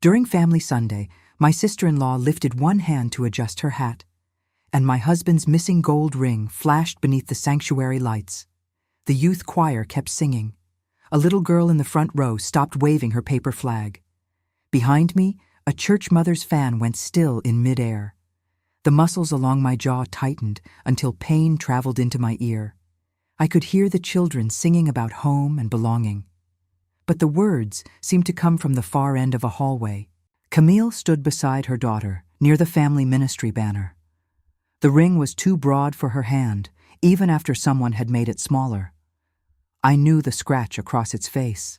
During Family Sunday, my sister-in-law lifted one hand to adjust her hat, and my husband's missing gold ring flashed beneath the sanctuary lights. The youth choir kept singing. A little girl in the front row stopped waving her paper flag. Behind me, a church mother's fan went still in midair. The muscles along my jaw tightened until pain traveled into my ear. I could hear the children singing about home and belonging. But the words seemed to come from the far end of a hallway. Camille stood beside her daughter, near the family ministry banner. The ring was too broad for her hand, even after someone had made it smaller. I knew the scratch across its face.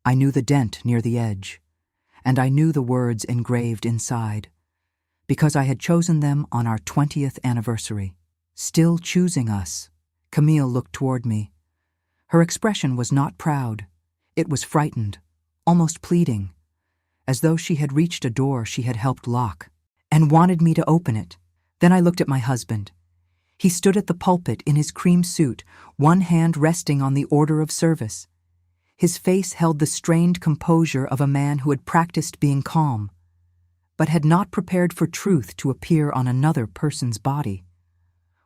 I knew the dent near the edge. And I knew the words engraved inside, because I had chosen them on our 20th anniversary. Still choosing us. Camille looked toward me. Her expression was not proud. It was frightened, almost pleading, as though she had reached a door she had helped lock, and wanted me to open it. Then I looked at my husband. He stood at the pulpit in his cream suit, one hand resting on the order of service. His face held the strained composure of a man who had practiced being calm, but had not prepared for truth to appear on another person's body.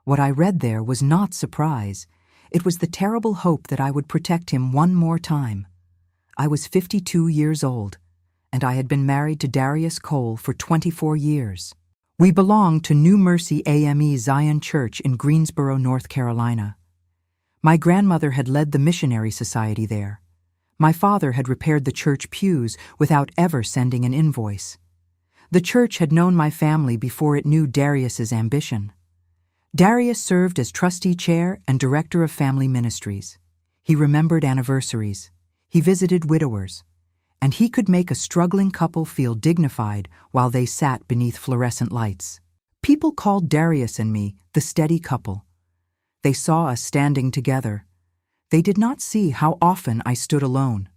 What I read there was not surprise. It was the terrible hope that I would protect him one more time. I was 52 years old, and I had been married to Darius Cole for 24 years. We belonged to New Mercy AME Zion Church in Greensboro, North Carolina. My grandmother had led the missionary society there. My father had repaired the church pews without ever sending an invoice. The church had known my family before it knew Darius's ambition. Darius served as trustee chair and director of family ministries. He remembered anniversaries. He visited widowers. And he could make a struggling couple feel dignified while they sat beneath fluorescent lights. People called Darius and me the steady couple. They saw us standing together. They did not see how often I stood alone.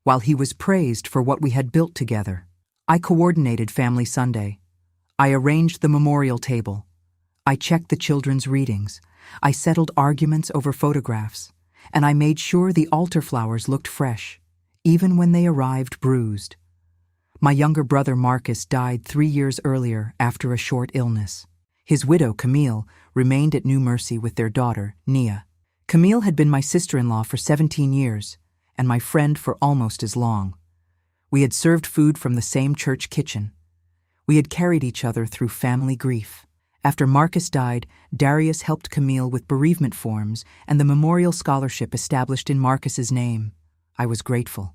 While he was praised for what we had built together, I coordinated Family Sunday. I arranged the memorial table. I checked the children's readings. I settled arguments over photographs. And I made sure the altar flowers looked fresh, even when they arrived bruised. My younger brother Marcus died 3 years earlier after a short illness. His widow, Camille, remained at New Mercy with their daughter, Nia. Camille had been my sister-in-law for 17 years, and my friend for almost as long. We had served food from the same church kitchen. We had carried each other through family grief. After Marcus died, Darius helped Camille with bereavement forms and the memorial scholarship established in Marcus's name. I was grateful.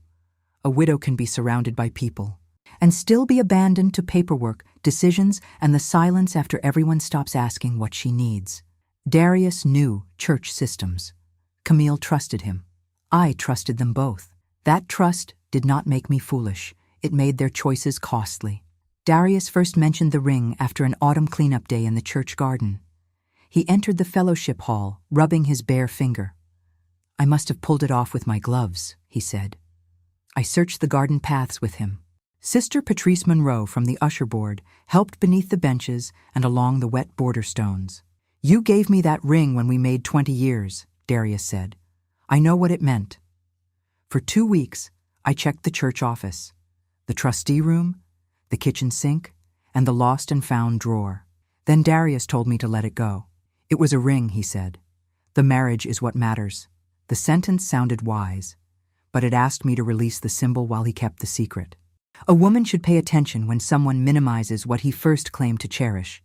A widow can be surrounded by people and still be abandoned to paperwork, decisions, and the silence after everyone stops asking what she needs. Darius knew church systems. Camille trusted him. I trusted them both. That trust did not make me foolish. It made their choices costly. Darius first mentioned the ring after an autumn cleanup day in the church garden. He entered the fellowship hall, rubbing his bare finger. "I must have pulled it off with my gloves," he said. I searched the garden paths with him. Sister Patrice Monroe from the usher board helped beneath the benches and along the wet border stones. "You gave me that ring when we made 20 years, Darius said. "I know what it meant." For 2 weeks, I checked the church office, the trustee room, the kitchen sink, and the lost and found drawer. Then Darius told me to let it go. "It was a ring," he said. "The marriage is what matters." The sentence sounded wise, but it asked me to release the symbol while he kept the secret. A woman should pay attention when someone minimizes what he first claimed to cherish.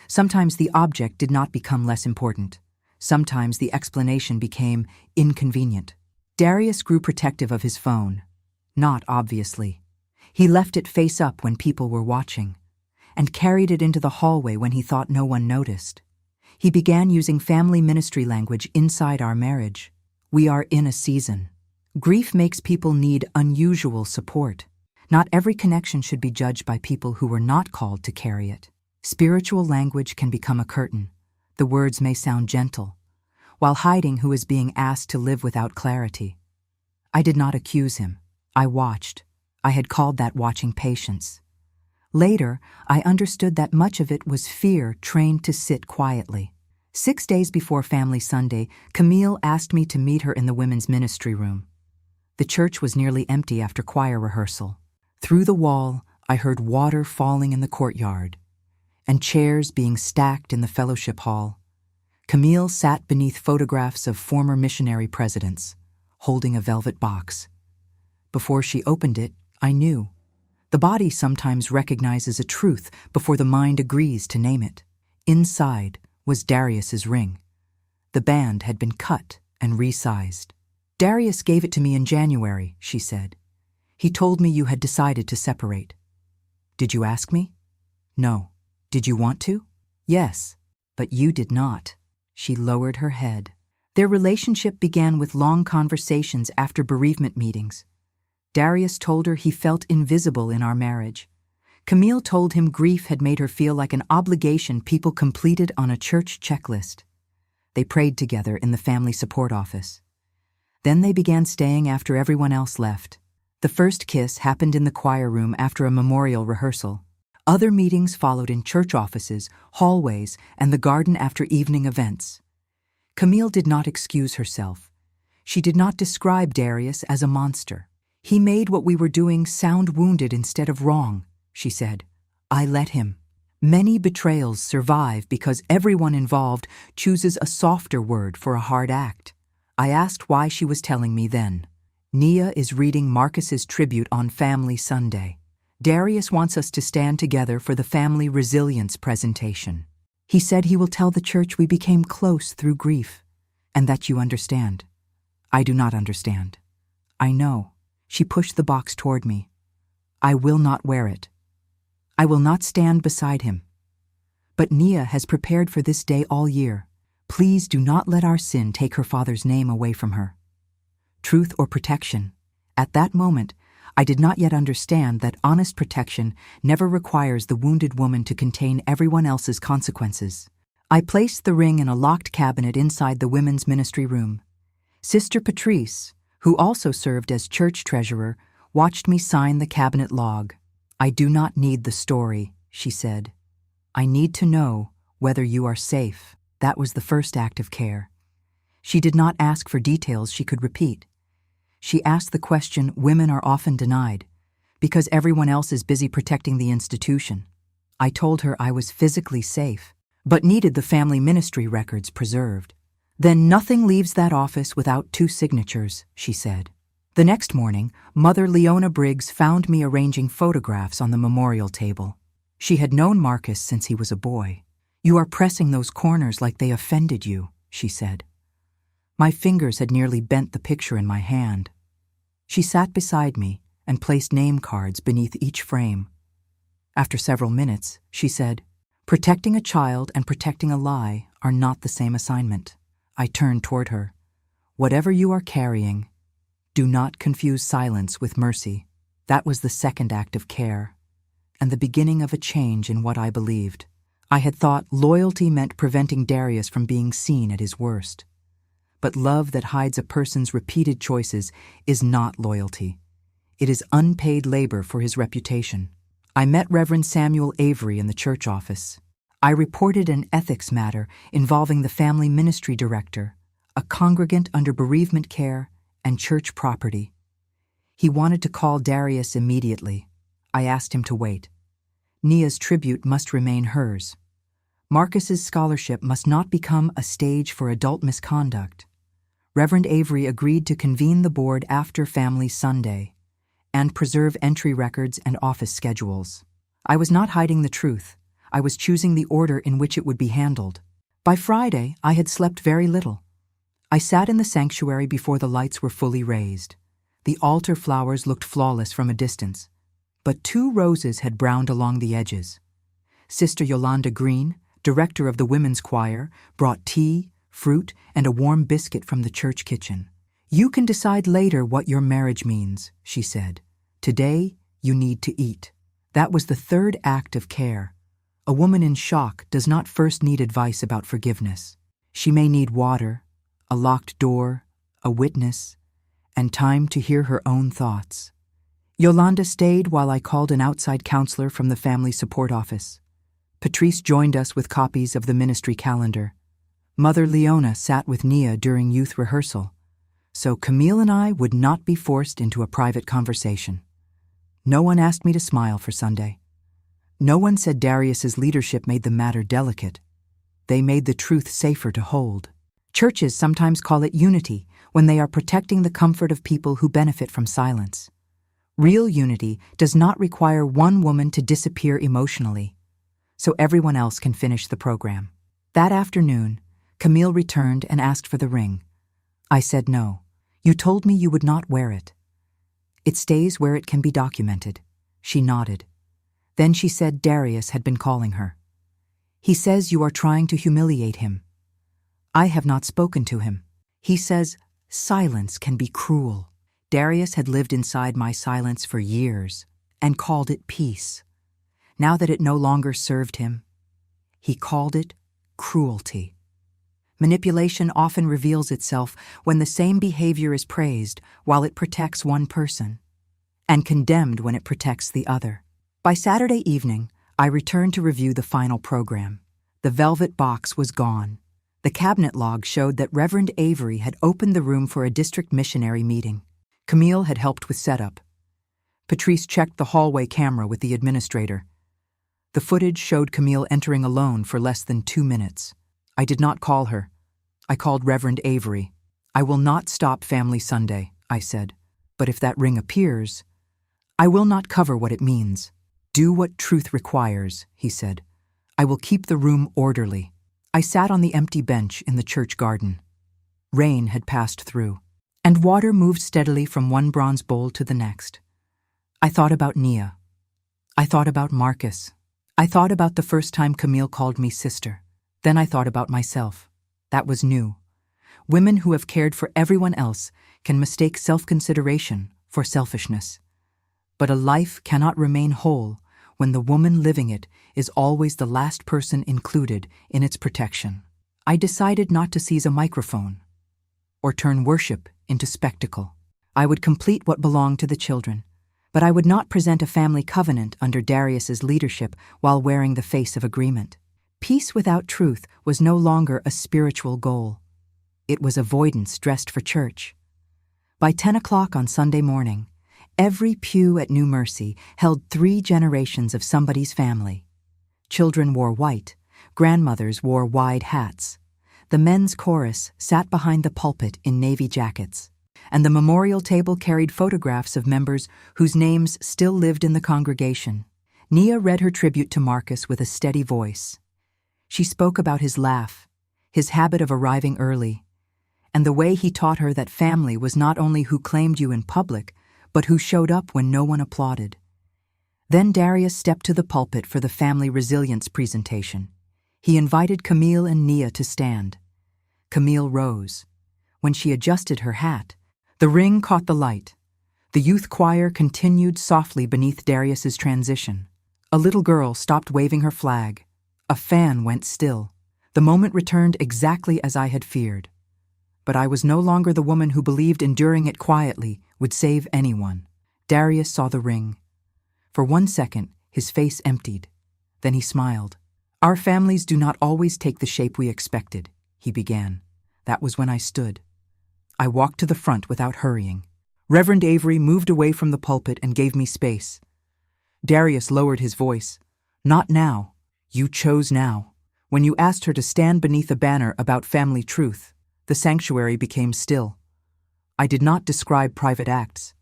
Sometimes the object did not become less important. Sometimes the explanation became inconvenient. Darius grew protective of his phone. Not obviously. He left it face up when people were watching, and carried it into the hallway when he thought no one noticed. He began using family ministry language inside our marriage. "We are in a season. Grief makes people need unusual support. Not every connection should be judged by people who were not called to carry it. Spiritual language can become a curtain. The words may sound gentle, while hiding who is being asked to live without clarity." I did not accuse him. I watched. I had called that watching patience. Later, I understood that much of it was fear trained to sit quietly. 6 days before Family Sunday, Camille asked me to meet her in the women's ministry room. The church was nearly empty after choir rehearsal. Through the wall, I heard water falling in the courtyard, and chairs being stacked in the fellowship hall. Camille sat beneath photographs of former missionary presidents, holding a velvet box. Before she opened it, I knew. The body sometimes recognizes a truth before the mind agrees to name it. Inside was Darius's ring. The band had been cut and resized. "Darius gave it to me in January," she said. "He told me you had decided to separate." "Did you ask me?" "No." "Did you want to?" "Yes, but you did not." She lowered her head. Their relationship began with long conversations after bereavement meetings. Darius told her he felt invisible in our marriage. Camille told him grief had made her feel like an obligation people completed on a church checklist. They prayed together in the family support office. Then they began staying after everyone else left. The first kiss happened in the choir room after a memorial rehearsal. Other meetings followed in church offices, hallways, and the garden after evening events. Camille did not excuse herself. She did not describe Darius as a monster. "He made what we were doing sound wounded instead of wrong," she said. "I let him." Many betrayals survive because everyone involved chooses a softer word for a hard act. I asked why she was telling me then. "Nia is reading Marcus's tribute on Family Sunday. Darius wants us to stand together for the family resilience presentation. He said he will tell the church we became close through grief, and that you understand." "I do not understand." "I know." She pushed the box toward me. "I will not wear it. I will not stand beside him. But Nia has prepared for this day all year. Please do not let our sin take her father's name away from her." Truth or protection? At that moment, I did not yet understand that honest protection never requires the wounded woman to contain everyone else's consequences. I placed the ring in a locked cabinet inside the women's ministry room. Sister Patrice, who also served as church treasurer, watched me sign the cabinet log. "I do not need the story," she said. "I need to know whether you are safe." That was the first act of care. She did not ask for details she could repeat. She asked the question women are often denied, because everyone else is busy protecting the institution. I told her I was physically safe, but needed the family ministry records preserved. "Then nothing leaves that office without 2 signatures," she said. The next morning, Mother Leona Briggs found me arranging photographs on the memorial table. She had known Marcus since he was a boy. "You are pressing those corners like they offended you," she said. My fingers had nearly bent the picture in my hand. She sat beside me and placed name cards beneath each frame. After several minutes, she said, "Protecting a child and protecting a lie are not the same assignment." I turned toward her. "Whatever you are carrying, do not confuse silence with mercy." That was the second act of care, and the beginning of a change in what I believed. I had thought loyalty meant preventing Darius from being seen at his worst. But love that hides a person's repeated choices is not loyalty. It is unpaid labor for his reputation. I met Reverend Samuel Avery in the church office. I reported an ethics matter involving the family ministry director, a congregant under bereavement care, and church property. He wanted to call Darius immediately. I asked him to wait. Nia's tribute must remain hers. Marcus's scholarship must not become a stage for adult misconduct. Reverend Avery agreed to convene the board after Family Sunday and preserve entry records and office schedules. I was not hiding the truth. I was choosing the order in which it would be handled. By Friday, I had slept very little. I sat in the sanctuary before the lights were fully raised. The altar flowers looked flawless from a distance, but 2 roses had browned along the edges. Sister Yolanda Green, director of the women's choir, brought tea, fruit, and a warm biscuit from the church kitchen. "You can decide later what your marriage means," she said. "Today, you need to eat." That was the third act of care. A woman in shock does not first need advice about forgiveness. She may need water, a locked door, a witness, and time to hear her own thoughts. Yolanda stayed while I called an outside counselor from the family support office. Patrice joined us with copies of the ministry calendar. Mother Leona sat with Nia during youth rehearsal, so Camille and I would not be forced into a private conversation. No one asked me to smile for Sunday. No one said Darius's leadership made the matter delicate. They made the truth safer to hold. Churches sometimes call it unity when they are protecting the comfort of people who benefit from silence. Real unity does not require one woman to disappear emotionally, so everyone else can finish the program. That afternoon, Camille returned and asked for the ring. I said no. You told me you would not wear it. It stays where it can be documented. She nodded. Then she said Darius had been calling her. He says you are trying to humiliate him. I have not spoken to him. He says silence can be cruel. Darius had lived inside my silence for years and called it peace. Now that it no longer served him, he called it cruelty. Manipulation often reveals itself when the same behavior is praised while it protects one person, and condemned when it protects the other. By Saturday evening, I returned to review the final program. The velvet box was gone. The cabinet log showed that Reverend Avery had opened the room for a district missionary meeting. Camille had helped with setup. Patrice checked the hallway camera with the administrator. The footage showed Camille entering alone for less than 2 minutes. I did not call her. I called Reverend Avery. I will not stop Family Sunday, I said. But if that ring appears, I will not cover what it means. Do what truth requires, he said. I will keep the room orderly. I sat on the empty bench in the church garden. Rain had passed through, and water moved steadily from one bronze bowl to the next. I thought about Nia. I thought about Marcus. I thought about the first time Camille called me sister. Then I thought about myself. That was new. Women who have cared for everyone else can mistake self-consideration for selfishness. But a life cannot remain whole when the woman living it is always the last person included in its protection. I decided not to seize a microphone or turn worship into spectacle. I would complete what belonged to the children, but I would not present a family covenant under Darius's leadership while wearing the face of agreement. Peace without truth was no longer a spiritual goal. It was avoidance dressed for church. By 10 o'clock on Sunday morning, every pew at New Mercy held 3 generations of somebody's family. Children wore white, grandmothers wore wide hats. The men's chorus sat behind the pulpit in navy jackets, and the memorial table carried photographs of members whose names still lived in the congregation. Nia read her tribute to Marcus with a steady voice. She spoke about his laugh, his habit of arriving early, and the way he taught her that family was not only who claimed you in public, but who showed up when no one applauded. Then Darius stepped to the pulpit for the family resilience presentation. He invited Camille and Nia to stand. Camille rose. When she adjusted her hat, the ring caught the light. The youth choir continued softly beneath Darius's transition. A little girl stopped waving her flag. A fan went still. The moment returned exactly as I had feared. But I was no longer the woman who believed enduring it quietly would save anyone. Darius saw the ring. For 1 second, his face emptied. Then he smiled. Our families do not always take the shape we expected, he began. That was when I stood. I walked to the front without hurrying. Reverend Avery moved away from the pulpit and gave me space. Darius lowered his voice. Not now. You chose now. When you asked her to stand beneath a banner about family truth, the sanctuary became still. I did not describe private acts.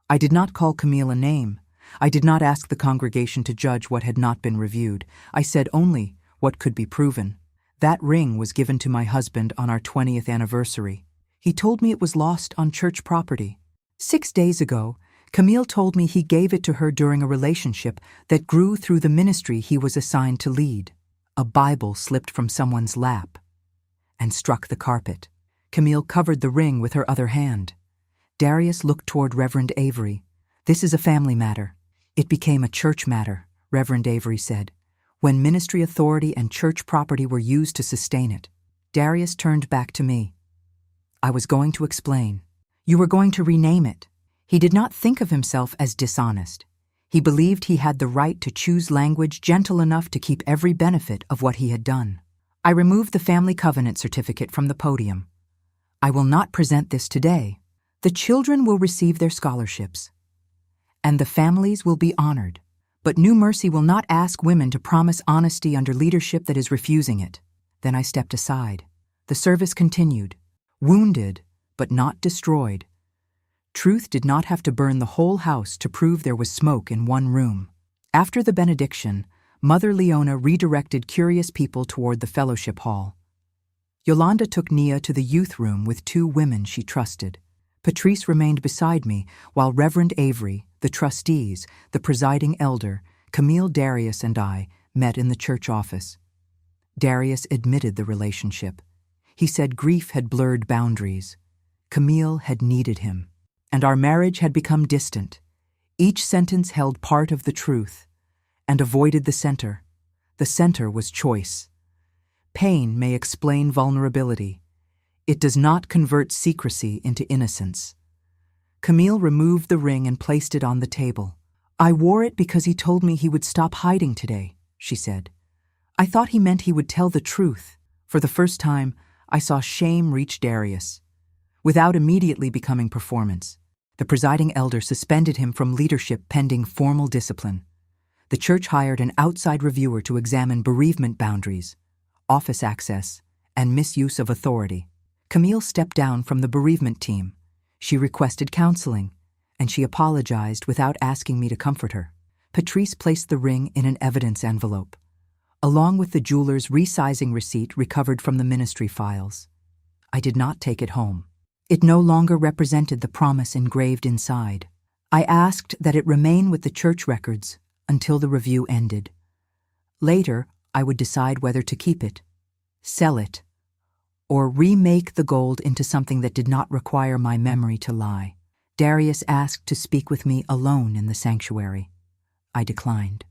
I did not call Camille a name. I did not ask the congregation to judge what had not been reviewed. I said only what could be proven. That ring was given to my husband on our 20th anniversary. He told me it was lost on church property. 6 days ago, Camille told me he gave it to her during a relationship that grew through the ministry he was assigned to lead. A Bible slipped from someone's lap and struck the carpet. Camille covered the ring with her other hand. Darius looked toward Reverend Avery. This is a family matter. It became a church matter, Reverend Avery said, when ministry authority and church property were used to sustain it. Darius turned back to me. I was going to explain. You were going to rename it. He did not think of himself as dishonest. He believed he had the right to choose language gentle enough to keep every benefit of what he had done. I removed the family covenant certificate from the podium. I will not present this today. The children will receive their scholarships. and the families will be honored. But New Mercy will not ask women to promise honesty under leadership that is refusing it. Then I stepped aside. The service continued, wounded, but not destroyed. Truth did not have to burn the whole house to prove there was smoke in one room. After the benediction, Mother Leona redirected curious people toward the fellowship hall. Yolanda took Nia to the youth room with 2 women she trusted. Patrice remained beside me, while Reverend Avery, the trustees, the presiding elder, Camille, Darius, and I met in the church office. Darius admitted the relationship. He said grief had blurred boundaries. Camille had needed him, and our marriage had become distant. Each sentence held part of the truth and avoided the center. The center was choice. Pain may explain vulnerability. It does not convert secrecy into innocence. Camille removed the ring and placed it on the table. "I wore it because he told me he would stop hiding today," she said. "I thought he meant he would tell the truth." For the first time, I saw shame reach Darius. Without immediately becoming performance, the presiding elder suspended him from leadership pending formal discipline. The church hired an outside reviewer to examine bereavement boundaries, office access, and misuse of authority. Camille stepped down from the bereavement team. She requested counseling, and she apologized without asking me to comfort her. Patrice placed the ring in an evidence envelope, along with the jeweler's resizing receipt recovered from the ministry files. I did not take it home. It no longer represented the promise engraved inside. I asked that it remain with the church records until the review ended. Later, I would decide whether to keep it, sell it, or remake the gold into something that did not require my memory to lie. Darius asked to speak with me alone in the sanctuary. I declined.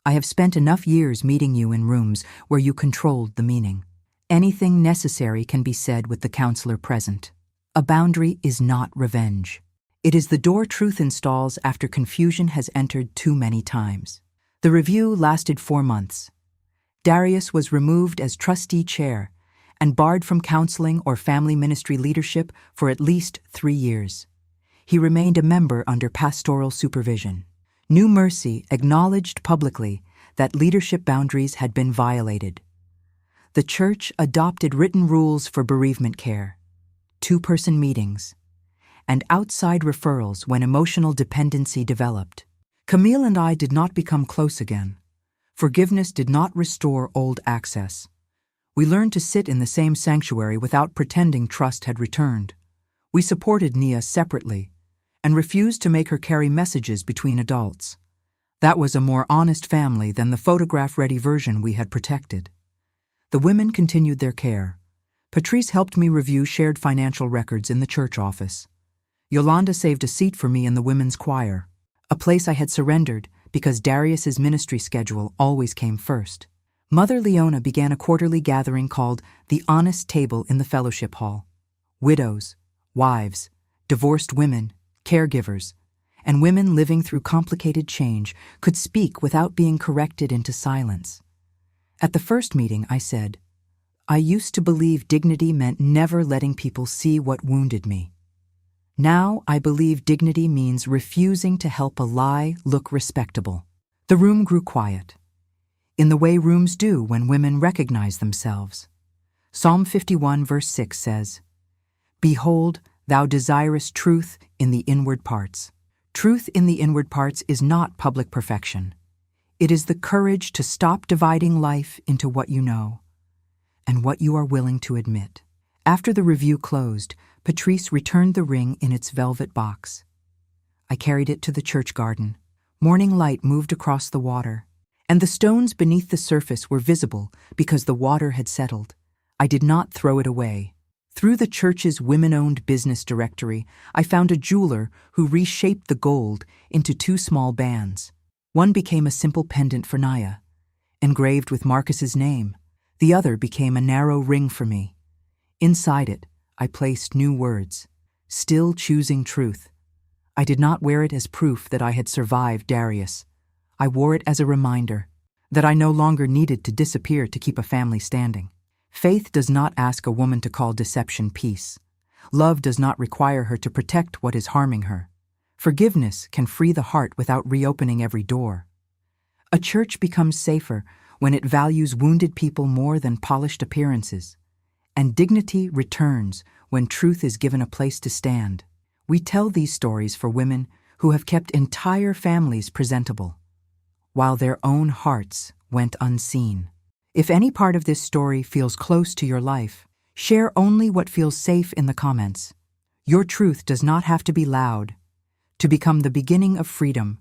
"I have spent enough years meeting you in rooms where you controlled the meaning. Anything necessary can be said with the counselor present. A boundary is not revenge. It is the door truth installs after confusion has entered too many times." The review lasted 4 months. Darius was removed as trustee chair and barred from counseling or family ministry leadership for at least 3 years. He remained a member under pastoral supervision. New Mercy acknowledged publicly that leadership boundaries had been violated. The church adopted written rules for bereavement care, 2-person meetings, and outside referrals when emotional dependency developed. Camille and I did not become close again. Forgiveness did not restore old access. We learned to sit in the same sanctuary without pretending trust had returned. We supported Nia separately and refused to make her carry messages between adults. That was a more honest family than the photograph-ready version we had protected. The women continued their care. Patrice helped me review shared financial records in the church office. Yolanda saved a seat for me in the women's choir, a place I had surrendered because Darius's ministry schedule always came first. Mother Leona began a quarterly gathering called the Honest Table in the fellowship hall. Widows, wives, divorced women, caregivers, and women living through complicated change could speak without being corrected into silence. At the first meeting, I said, "I used to believe dignity meant never letting people see what wounded me. Now I believe dignity means refusing to help a lie look respectable." The room grew quiet, in the way rooms do when women recognize themselves. Psalm 51 verse 6 says, "Behold, thou desirest truth in the inward parts." Truth in the inward parts is not public perfection. It is the courage to stop dividing life into what you know and what you are willing to admit. After the review closed, Patrice returned the ring in its velvet box. I carried it to the church garden. Morning light moved across the water, and the stones beneath the surface were visible because the water had settled. I did not throw it away. Through the church's women-owned business directory, I found a jeweler who reshaped the gold into 2 small bands. One became a simple pendant for Naya, engraved with Marcus's name. The other became a narrow ring for me. Inside it, I placed new words, "Still choosing truth." I did not wear it as proof that I had survived Darius. I wore it as a reminder that I no longer needed to disappear to keep a family standing. Faith does not ask a woman to call deception peace. Love does not require her to protect what is harming her. Forgiveness can free the heart without reopening every door. A church becomes safer when it values wounded people more than polished appearances. And dignity returns when truth is given a place to stand. We tell these stories for women who have kept entire families presentable, while their own hearts went unseen. If any part of this story feels close to your life, share only what feels safe in the comments. Your truth does not have to be loud to become the beginning of freedom.